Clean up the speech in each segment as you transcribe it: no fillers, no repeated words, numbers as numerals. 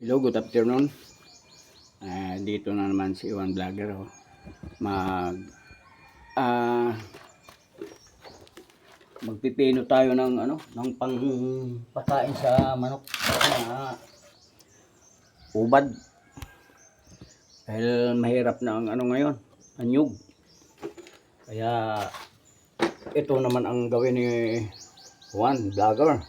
Hello, good afternoon. Dito na naman si Iwan Vlogger. Mag magpipino tayo ng ng pangpakain sa manok na ubad. Dahil mahirap na ang ngayon, anyog. Kaya ito naman ang gawin ni Juan Vlogger.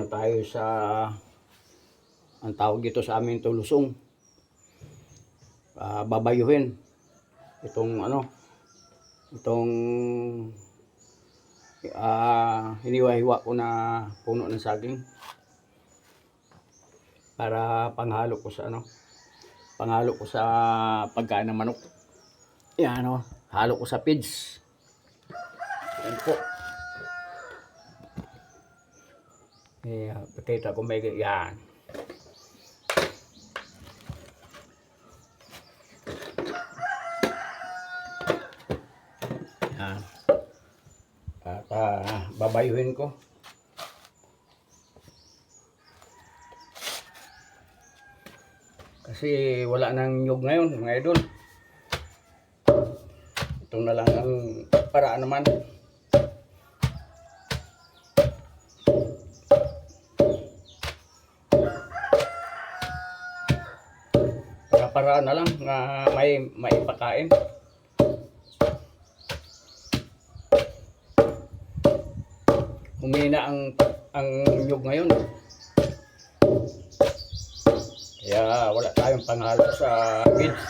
Tayo sa ang tawag dito sa amin tulusong, babayuhin itong hiniwa-hiwa ko na puno ng saging para panghalo ko sa pagkain ng manok. Yan, halo ko sa feeds. Yan po. Pakita ko may yan. Yan. At babayuhin ko. Kasi wala nang nyug ngayon, mga idol. Ito na lang ang paraan naman. Paraan na lang na may pakain. Humina ang nyug ngayon. Kaya wala tayong panghalo sa feeds.